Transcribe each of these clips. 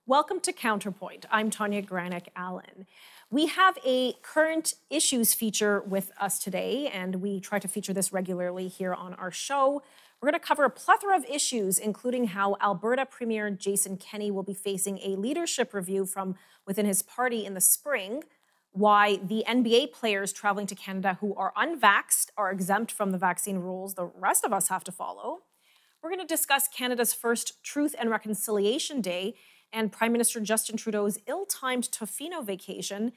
Welcome to Counterpoint. I'm Tanya Allen. We have a current issues feature with us today, and we try to feature this regularly here on our show. We're going to cover a plethora of issues, including how Alberta Premier Jason Kenney will be facing a leadership review from within his party in the spring, why the NBA players traveling to Canada who are unvaxxed are exempt from the vaccine rules the rest of us have to follow. We're going to discuss Canada's first Truth and Reconciliation Day and Prime Minister Justin Trudeau's ill-timed Tofino vacation,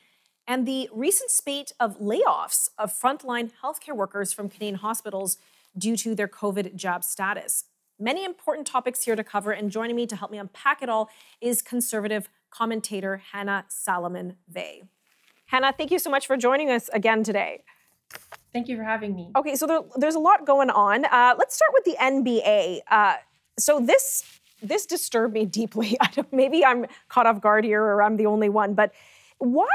and the recent spate of layoffs of frontline healthcare workers from Canadian hospitals due to their COVID jab status. Many important topics here to cover, and joining me to help me unpack it all is Conservative commentator Hannah Salamon-Vegh. Hannah, thank you so much for joining us again today. Thank you for having me. Okay, so there's a lot going on. Let's start with the NBA. So this disturbed me deeply. Maybe I'm caught off guard here or I'm the only one, but why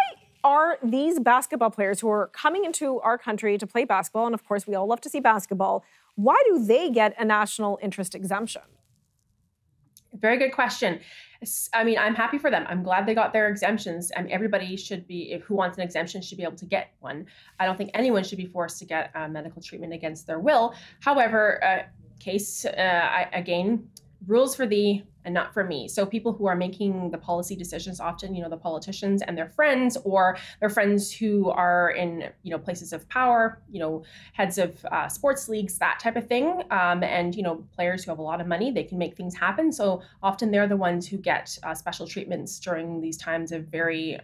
are these basketball players who are coming into our country to play basketball, and of course we all love to see basketball, why do they get a national interest exemption? Very good question. I mean, I'm happy for them. I'm glad they got their exemptions. I mean, everybody should be, who wants an exemption should be able to get one. I don't think anyone should be forced to get medical treatment against their will. However, again, rules for thee and not for me. So people who are making the policy decisions, often, the politicians and their friends, or their friends who are in, places of power, heads of sports leagues, that type of thing. And, players who have a lot of money, they can make things happen. So often they're the ones who get special treatments during these times of very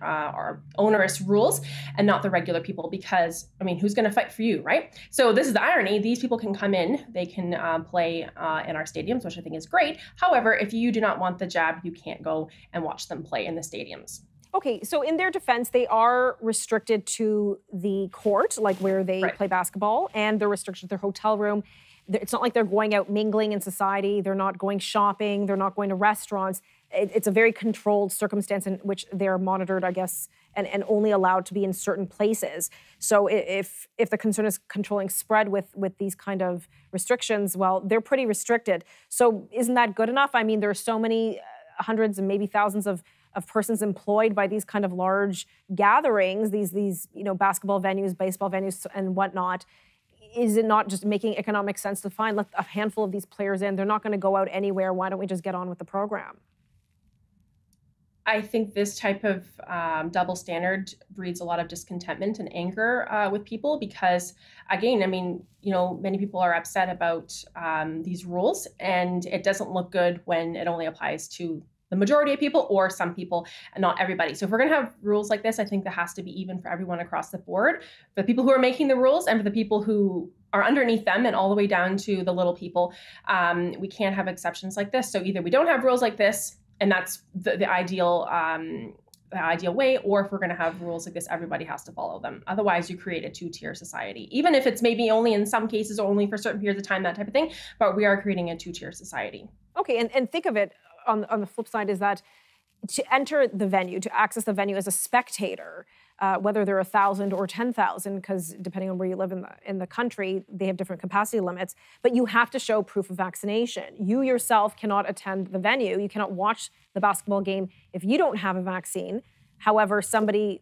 onerous rules, and not the regular people, because, who's going to fight for you, right? So this is the irony. These people can come in, they can play in our stadiums, which I think is great. However, if you do not want the jab, you can't go and watch them play in the stadiums. Okay, so in their defense, they are restricted to the court, like where they play basketball, and they're restricted to their hotel room. It's not like they're going out mingling in society. They're not going shopping. They're not going to restaurants. It's a very controlled circumstance in which they're monitored, I guess, and only allowed to be in certain places. So if the concern is controlling spread with these kind of restrictions, well, they're pretty restricted. So isn't that good enough? I mean, there are so many hundreds and maybe thousands of persons employed by these kind of large gatherings, these basketball venues, baseball venues, and whatnot. Is it not just making economic sense to let a handful of these players in? They're not going to go out anywhere. Why don't we just get on with the program? I think this type of double standard breeds a lot of discontentment and anger with people because, again, many people are upset about these rules, and it doesn't look good when it only applies to the majority of people or some people and not everybody. So if we're going to have rules like this, I think that has to be even for everyone across the board, for the people who are making the rules and for the people who are underneath them and all the way down to the little people. We can't have exceptions like this. So either we don't have rules like this, and that's the ideal way, or if we're going to have rules like this, everybody has to follow them. Otherwise, you create a two-tier society, even if it's maybe only in some cases or only for certain periods of time, that type of thing. But we are creating a two-tier society. Okay, and think of it on the flip side is that to enter the venue, to access the venue as a spectator, whether they're 1,000 or 10,000, because depending on where you live in the country, they have different capacity limits, but you have to show proof of vaccination. You yourself cannot attend the venue. You cannot watch the basketball game if you don't have a vaccine. However, somebody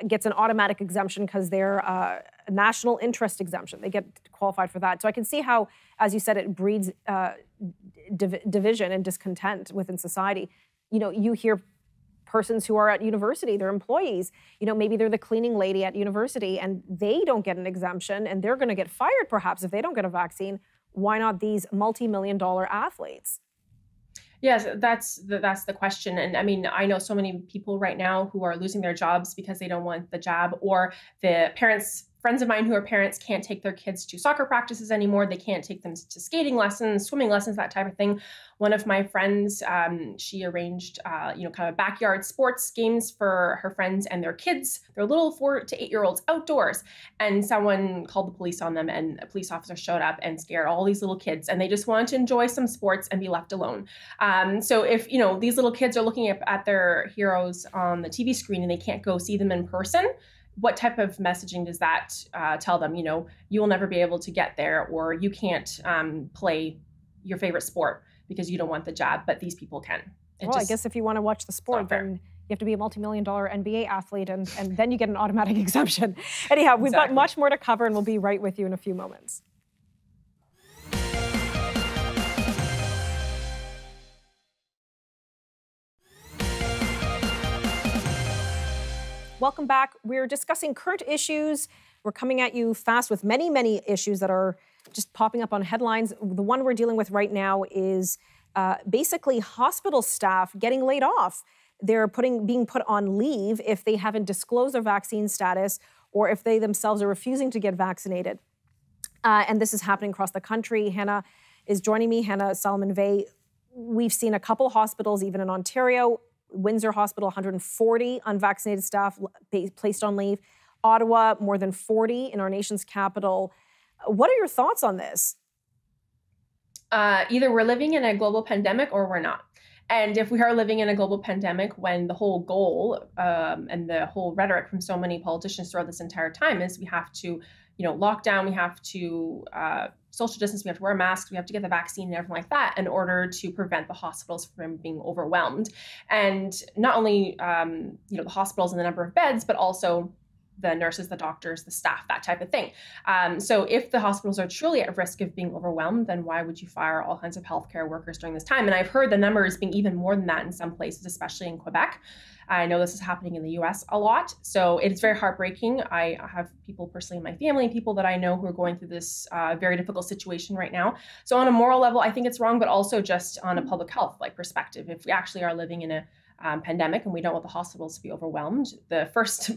gets an automatic exemption because they're a national interest exemption. They get qualified for that. So I can see how, as you said, it breeds division and discontent within society. You hear persons who are at university, they're employees, maybe they're the cleaning lady at university and they don't get an exemption and they're going to get fired perhaps if they don't get a vaccine. Why not these multi-million-dollar athletes? Yes, that's the question. And I know so many people right now who are losing their jobs because they don't want the jab, or the friends of mine who are parents can't take their kids to soccer practices anymore. They can't take them to skating lessons, swimming lessons, that type of thing. One of my friends, she arranged, kind of backyard sports games for her friends and their kids, their little 4 to 8-year-olds outdoors. And someone called the police on them, and a police officer showed up and scared all these little kids, and they just wanted to enjoy some sports and be left alone. So if, these little kids are looking at their heroes on the TV screen and they can't go see them in person, what type of messaging does that tell them? You will never be able to get there, or you can't play your favorite sport because you don't want the jab, but these people can. Well, I guess if you want to watch the sport, then you have to be a multi-million-dollar NBA athlete, and then you get an automatic exemption. Anyhow, we've got much more to cover, and we'll be right with you in a few moments. Welcome back. We're discussing current issues. We're coming at you fast with many, many issues that are just popping up on headlines. The one we're dealing with right now is basically hospital staff getting laid off. They're being put on leave if they haven't disclosed their vaccine status or if they themselves are refusing to get vaccinated. And this is happening across the country. Hannah is joining me, Hannah Salamon-Vegh. We've seen a couple hospitals, even in Ontario, Windsor Hospital, 140 unvaccinated staff placed on leave. Ottawa, more than 40 in our nation's capital. What are your thoughts on this? Either we're living in a global pandemic or we're not. And if we are living in a global pandemic, when the whole goal and the whole rhetoric from so many politicians throughout this entire time is we have to, lock down, we have to social distance, we have to wear masks, we have to get the vaccine and everything like that in order to prevent the hospitals from being overwhelmed. And not only, the hospitals and the number of beds, but also the nurses, the doctors, the staff, that type of thing. So if the hospitals are truly at risk of being overwhelmed, then why would you fire all kinds of healthcare workers during this time? And I've heard the numbers being even more than that in some places, especially in Quebec. I know this is happening in the US a lot. So it's very heartbreaking. I have people personally in my family, people that I know who are going through this very difficult situation right now. So on a moral level, I think it's wrong, but also just on a public health perspective. If we actually are living in a pandemic and we don't want the hospitals to be overwhelmed, the first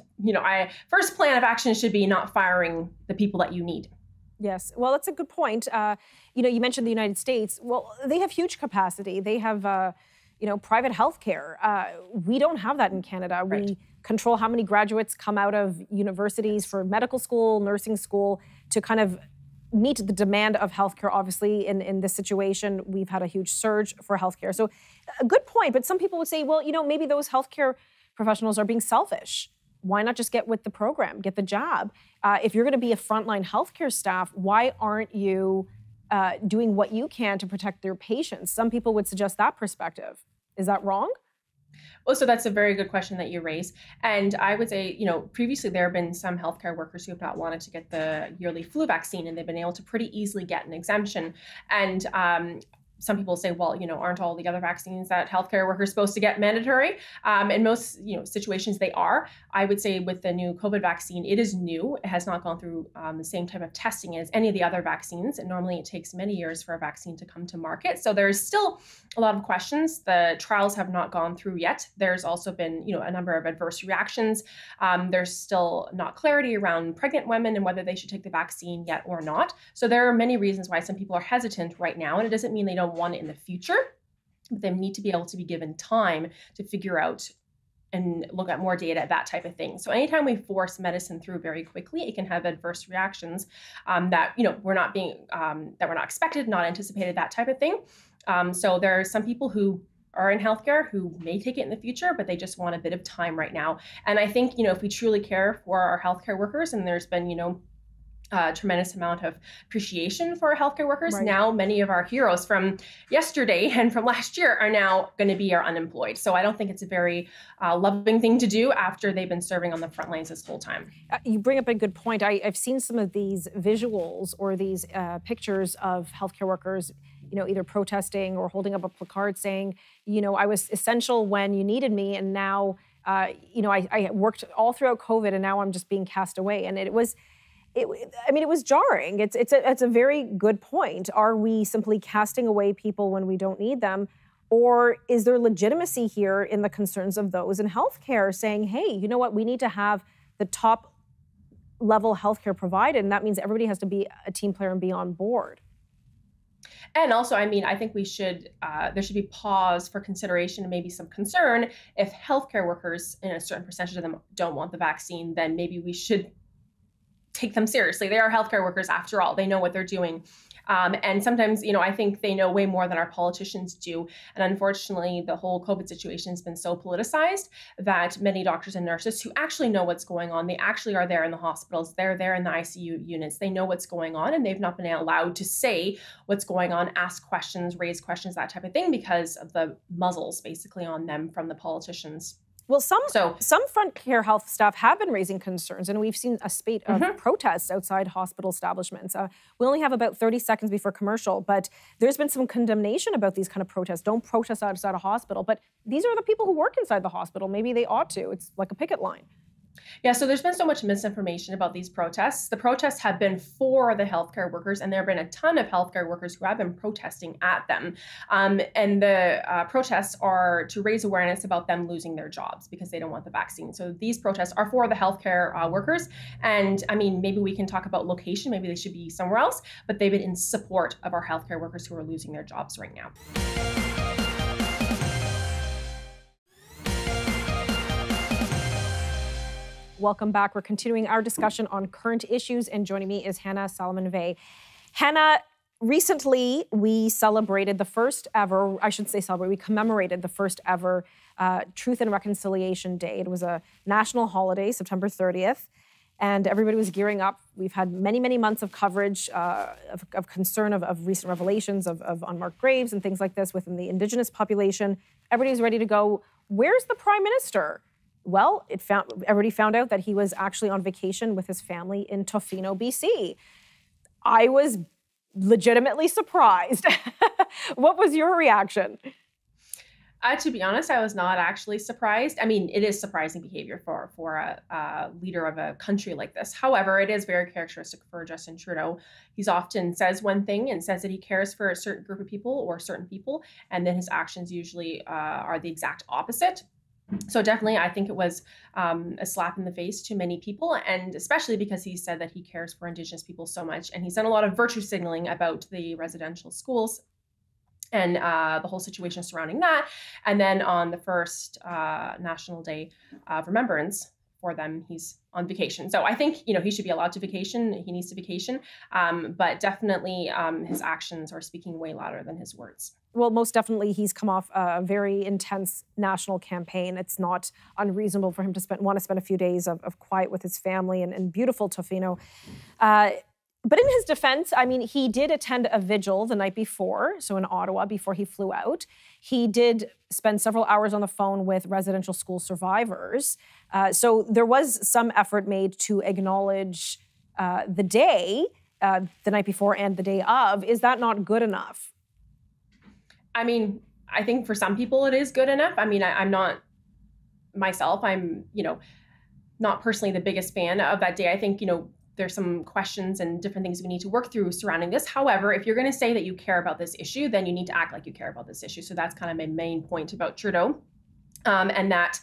plan of action should be not firing the people that you need. Yes, well, that's a good point. You mentioned the United States. Well, they have huge capacity. They have, private health care. We don't have that in Canada. Right. We control how many graduates come out of universities for medical school, nursing school, to kind of meet the demand of healthcare. Obviously, in this situation, we've had a huge surge for healthcare. So a good point, but some people would say, well, maybe those healthcare professionals are being selfish. Why not just get with the program, get the job? If you're going to be a frontline healthcare staff, why aren't you doing what you can to protect their patients? Some people would suggest that perspective. Is that wrong? Well, so that's a very good question that you raise. And I would say, previously there have been some healthcare workers who have not wanted to get the yearly flu vaccine, and they've been able to pretty easily get an exemption. And some people say, well, aren't all the other vaccines that healthcare workers are supposed to get mandatory? In most, situations they are. I would say with the new COVID vaccine, it is new. It has not gone through the same type of testing as any of the other vaccines. And normally it takes many years for a vaccine to come to market. So there's still a lot of questions. The trials have not gone through yet. There's also been, a number of adverse reactions. There's still not clarity around pregnant women and whether they should take the vaccine yet or not. So there are many reasons why some people are hesitant right now. And it doesn't mean they don't want it in the future, but they need to be able to be given time to figure out and look at more data, that type of thing. So anytime we force medicine through very quickly, it can have adverse reactions that we're not expected, not anticipated, that type of thing. So there are some people who are in healthcare who may take it in the future, but they just want a bit of time right now. And I think if we truly care for our healthcare workers, and there's been tremendous amount of appreciation for our healthcare workers. Right. Now, many of our heroes from yesterday and from last year are now going to be our unemployed. So I don't think it's a very loving thing to do after they've been serving on the front lines this whole time. You bring up a good point. I've seen some of these visuals or these pictures of healthcare workers, either protesting or holding up a placard saying, I was essential when you needed me, and now, I worked all throughout COVID, and now I'm just being cast away. And it was jarring. It's a very good point. Are we simply casting away people when we don't need them? Or is there legitimacy here in the concerns of those in healthcare saying, hey, you know what, we need to have the top level healthcare provided, and that means everybody has to be a team player and be on board? And also, I think there should be pause for consideration and maybe some concern. If healthcare workers, in a certain percentage of them, don't want the vaccine, then maybe we should take them seriously. They are healthcare workers after all. They know what they're doing. And sometimes, I think they know way more than our politicians do. And unfortunately, the whole COVID situation has been so politicized that many doctors and nurses who actually know what's going on, they actually are there in the hospitals, they're there in the ICU units, they know what's going on, and they've not been allowed to say what's going on, ask questions, raise questions, that type of thing, because of the muzzles basically on them from the politicians. Well, some front care health staff have been raising concerns, and we've seen a spate of protests outside hospital establishments. We only have about 30 seconds before commercial, but there's been some condemnation about these kind of protests. Don't protest outside a hospital, but these are the people who work inside the hospital. Maybe they ought to. It's like a picket line. Yeah, so there's been so much misinformation about these protests. The protests have been for the healthcare workers, and there have been a ton of healthcare workers who have been protesting at them. And the protests are to raise awareness about them losing their jobs because they don't want the vaccine. So these protests are for the healthcare workers. And I mean, maybe we can talk about location. Maybe they should be somewhere else, but they've been in support of our healthcare workers who are losing their jobs right now. Welcome back. We're continuing our discussion on current issues, and joining me is Hannah Salamon-Vegh. Hannah, recently we celebrated the first ever, we commemorated the first ever Truth and Reconciliation Day. It was a national holiday, September 30th, and everybody was gearing up. We've had many, many months of coverage of concern of recent revelations of unmarked graves and things like this within the Indigenous population. Everybody's ready to go. Where's the Prime Minister? Well, everybody found out that he was actually on vacation with his family in Tofino, BC. I was legitimately surprised. What was your reaction? To be honest, I was not actually surprised. I mean, it is surprising behavior for a leader of a country like this. However, it is very characteristic for Justin Trudeau. He's often says one thing and says that he cares for a certain group of people or certain people, and then his actions usually are the exact opposite. So definitely, I think it was a slap in the face to many people, and especially because he said that he cares for Indigenous people so much. And he's done a lot of virtue signaling about the residential schools and the whole situation surrounding that. And then on the first National Day of Remembrance for them, he's on vacation. So I think, he should be allowed to vacation. He needs to vacation. But definitely his actions are speaking way louder than his words. Well, most definitely, he's come off a very intense national campaign. It's not unreasonable for him to want to spend a few days of quiet with his family in beautiful Tofino. But in his defense, I mean, he did attend a vigil the night before, so in Ottawa, before he flew out. He did spend several hours on the phone with residential school survivors. So there was some effort made to acknowledge the day, the night before and the day of. Is that not good enough? I mean, I think for some people it is good enough. I mean, I'm not myself, I'm, not personally the biggest fan of that day. I think, there's some questions and different things we need to work through surrounding this. However, if you're going to say that you care about this issue, then you need to act like you care about this issue. So that's kind of my main point about Trudeau. And that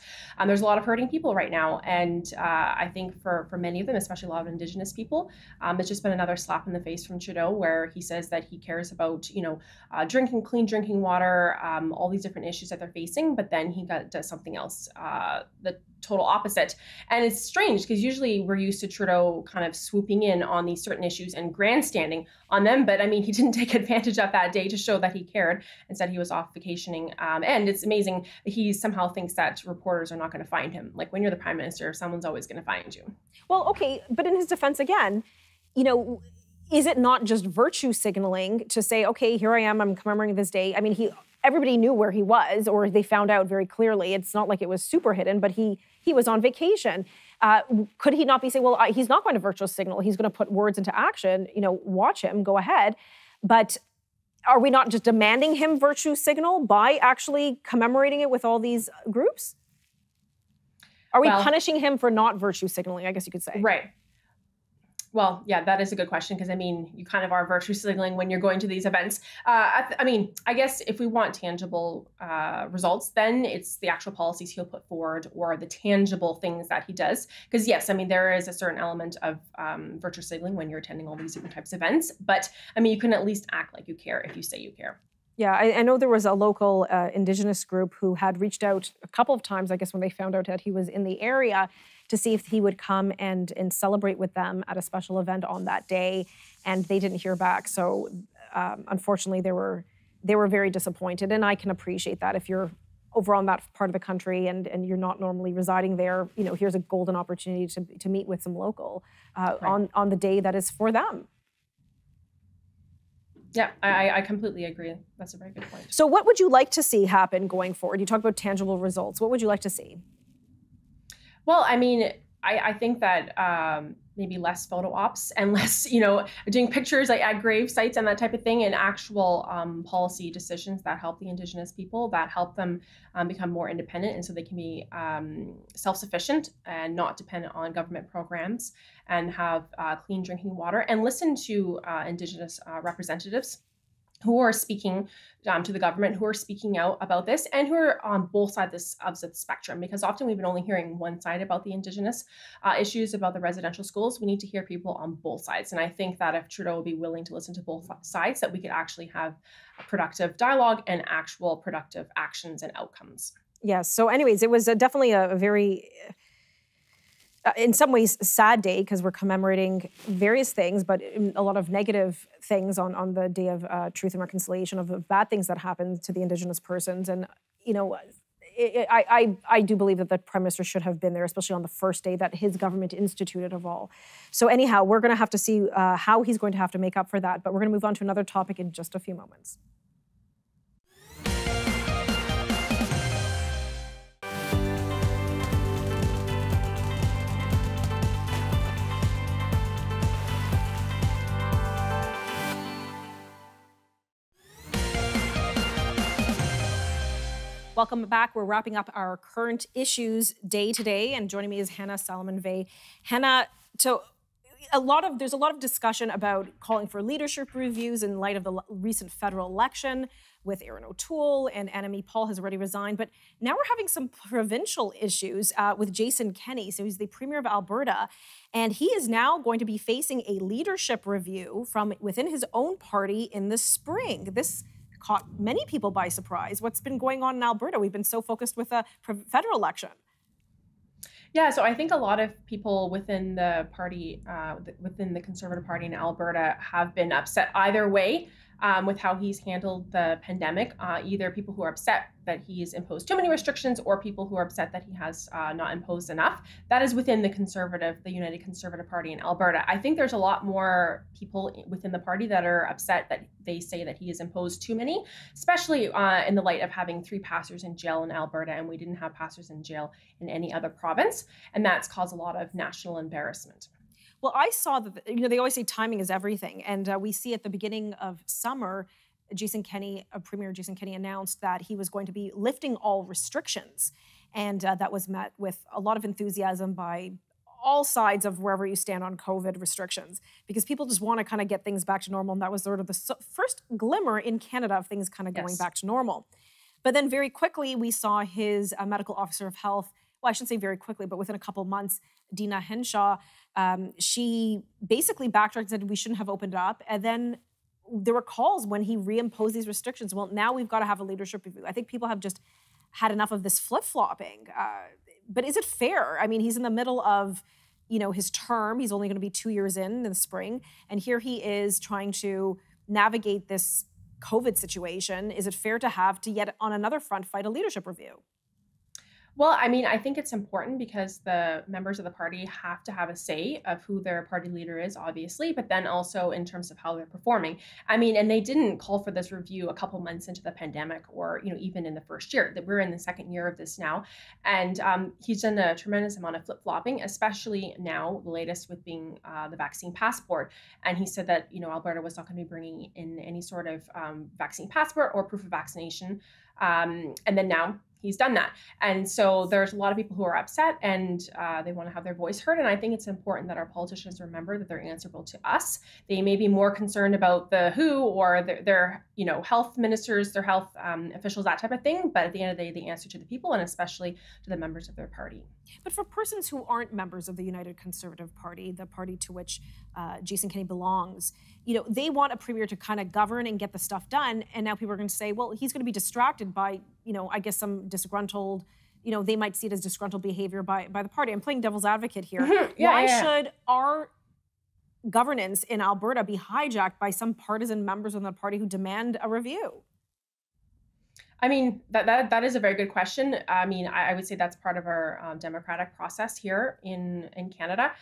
there's a lot of hurting people right now. And I think for many of them, especially a lot of Indigenous people, it's just been another slap in the face from Trudeau, where he says that he cares about, clean drinking water, all these different issues that they're facing. But then he does something else, the total opposite. And it's strange because usually we're used to Trudeau kind of swooping in on these certain issues and grandstanding on them. But I mean, he didn't take advantage of that day to show that he cared and said he was off vacationing. And it's amazing that he somehow thinks that reporters are not going to find him. Like, when you're the Prime Minister, someone's always going to find you. Well, okay, but in his defense again, is it not just virtue signaling to say, okay, here I am, I'm commemorating this day? I mean, everybody knew where he was, or they found out very clearly. It's not like it was super hidden, but he was on vacation. Could he not be saying, well, he's not going to virtue signal, he's going to put words into action, watch him, go ahead. But are we not just demanding him virtue signal by actually commemorating it with all these groups? Are we punishing him for not virtue signaling, I guess you could say? Right. Well, yeah, that is a good question, because I mean, you kind of are virtue signaling when you're going to these events. I mean, I guess if we want tangible results, then it's the actual policies he'll put forward or the tangible things that he does. Because yes, I mean, there is a certain element of virtue signaling when you're attending all these different types of events. But I mean, you can at least act like you care if you say you care. Yeah, I know there was a local Indigenous group who had reached out a couple of times, I guess, when they found out that he was in the area, to see if he would come and celebrate with them at a special event on that day, and they didn't hear back. So unfortunately, they were very disappointed, and I can appreciate that. If you're over on that part of the country and you're not normally residing there, here's a golden opportunity to meet with some local on the day that is for them. Yeah, I completely agree. That's a very good point. So what would you like to see happen going forward? You talk about tangible results. What would you like to see? Well, I mean, I think that maybe less photo ops and less, doing pictures like at grave sites and that type of thing, and actual policy decisions that help the Indigenous people, that help them become more independent, and so they can be self-sufficient and not dependent on government programs, and have clean drinking water, and listen to Indigenous representatives who are speaking to the government, who are speaking out about this, and who are on both sides of the spectrum. Because often we've been only hearing one side about the Indigenous issues, about the residential schools. We need to hear people on both sides. And I think that if Trudeau would be willing to listen to both sides, that we could actually have a productive dialogue and actual productive actions and outcomes. Yes. So anyways, it was definitely a very... in some ways, sad day, because we're commemorating various things, but a lot of negative things on the day of truth and reconciliation, of the bad things that happened to the Indigenous persons. And, I do believe that the Prime Minister should have been there, especially on the first day that his government instituted of all. So anyhow, we're going to have to see how he's going to have to make up for that. But we're going to move on to another topic in just a few moments. Welcome back. We're wrapping up our current issues day today, and joining me is Hannah Salamon-Vegh. Hannah, so there's a lot of discussion about calling for leadership reviews in light of the recent federal election with Aaron O'Toole, and Annamie Paul has already resigned. But now we're having some provincial issues with Jason Kenney. So he's the Premier of Alberta, and he is now going to be facing a leadership review from within his own party in the spring. This caught many people by surprise. What's been going on in Alberta? We've been so focused with a federal election. Yeah, so I think a lot of people within the party, within the Conservative Party in Alberta, have been upset either way with how he's handled the pandemic. Either people who are upset that he's imposed too many restrictions, or people who are upset that he has not imposed enough. That is within the United Conservative Party in Alberta. I think there's a lot more people within the party that are upset that they say that he has imposed too many, especially in the light of having 3 pastors in jail in Alberta, and we didn't have pastors in jail in any other province. And that's caused a lot of national embarrassment. Well, I saw that, they always say timing is everything. And we see at the beginning of summer, Premier Jason Kenney announced that he was going to be lifting all restrictions. And that was met with a lot of enthusiasm by all sides of wherever you stand on COVID restrictions, because people just want to kind of get things back to normal. And that was sort of the first glimmer in Canada of things kind of going back to normal. But then very quickly, we saw his medical officer of health, well, I shouldn't say very quickly, but within a couple of months, Dina Henshaw, she basically backtracked and said we shouldn't have opened it up. And then there were calls when he reimposed these restrictions. Well, now we've got to have a leadership review. I think people have just had enough of this flip-flopping. But is it fair? I mean, he's in the middle of, his term. He's only going to be 2 years in the spring. And here he is trying to navigate this COVID situation. Is it fair to have to yet on another front fight a leadership review? Well, I mean, I think it's important because the members of the party have to have a say of who their party leader is, obviously, but then also in terms of how they're performing. I mean, and they didn't call for this review a couple months into the pandemic, or, even in the first year. That we're in the second year of this now. And he's done a tremendous amount of flip-flopping, especially now, the latest with being the vaccine passport. And he said that, Alberta was not going to be bringing in any sort of vaccine passport or proof of vaccination. And then now he's done that. And so there's a lot of people who are upset, and they want to have their voice heard. And I think it's important that our politicians remember that they're answerable to us. They may be more concerned about the WHO or their health ministers, their health officials, that type of thing. But at the end of the day, they answer to the people, and especially to the members of their party. But for persons who aren't members of the United Conservative Party, the party to which Jason Kenney belongs, they want a premier to kind of govern and get the stuff done. And now people are going to say, well, he's going to be distracted by, I guess some disgruntled, they might see it as disgruntled behavior by the party. I'm playing devil's advocate here. Mm-hmm. Why should our governance in Alberta be hijacked by some partisan members of the party who demand a review? I mean, that is a very good question. I mean, I would say that's part of our democratic process here in Canada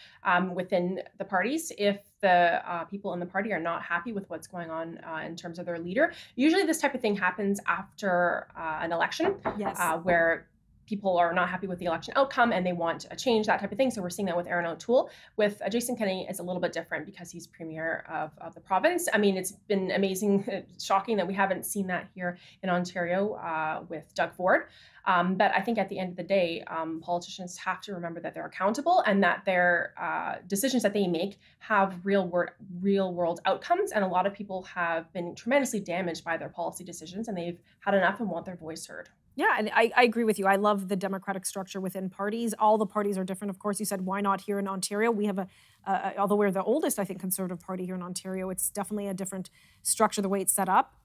within the parties. If the people in the party are not happy with what's going on in terms of their leader, usually this type of thing happens after an election, Yes. where people are not happy with the election outcome and they want a change, that type of thing. So we're seeing that with Aaron O'Toole. With Jason Kenney, it's a little bit different because he's premier of the province. I mean, it's been amazing, shocking that we haven't seen that here in Ontario with Doug Ford. But I think at the end of the day, politicians have to remember that they're accountable and that their decisions that they make have real world outcomes. And a lot of people have been tremendously damaged by their policy decisions, and they've had enough and want their voice heard. Yeah, and I agree with you. I love the democratic structure within parties. All the parties are different. Of course, you said, why not here in Ontario? We have although we're the oldest, I think, Conservative party here in Ontario, it's definitely a different structure, the way it's set up.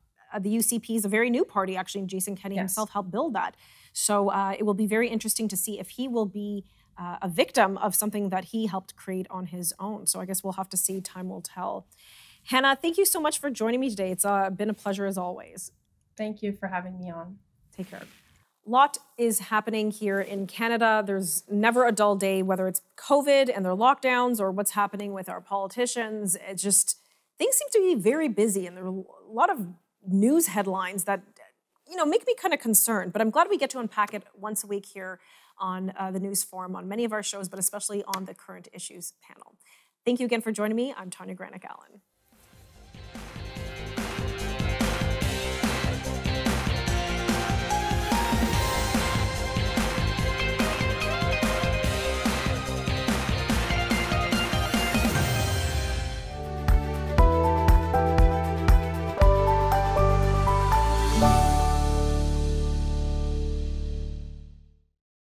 The UCP is a very new party, actually, and Jason Kenney himself helped build that. So it will be very interesting to see if he will be a victim of something that he helped create on his own. So I guess we'll have to see. Time will tell. Hannah, thank you so much for joining me today. It's been a pleasure as always. Thank you for having me on. Take care. A lot is happening here in Canada. There's never a dull day, whether it's COVID and their lockdowns or what's happening with our politicians. It's just, things seem to be very busy, and there are a lot of news headlines that, make me kind of concerned. But I'm glad we get to unpack it once a week here on the News Forum, on many of our shows, but especially on the Current Issues panel. Thank you again for joining me. I'm Tanya Granick-Allen.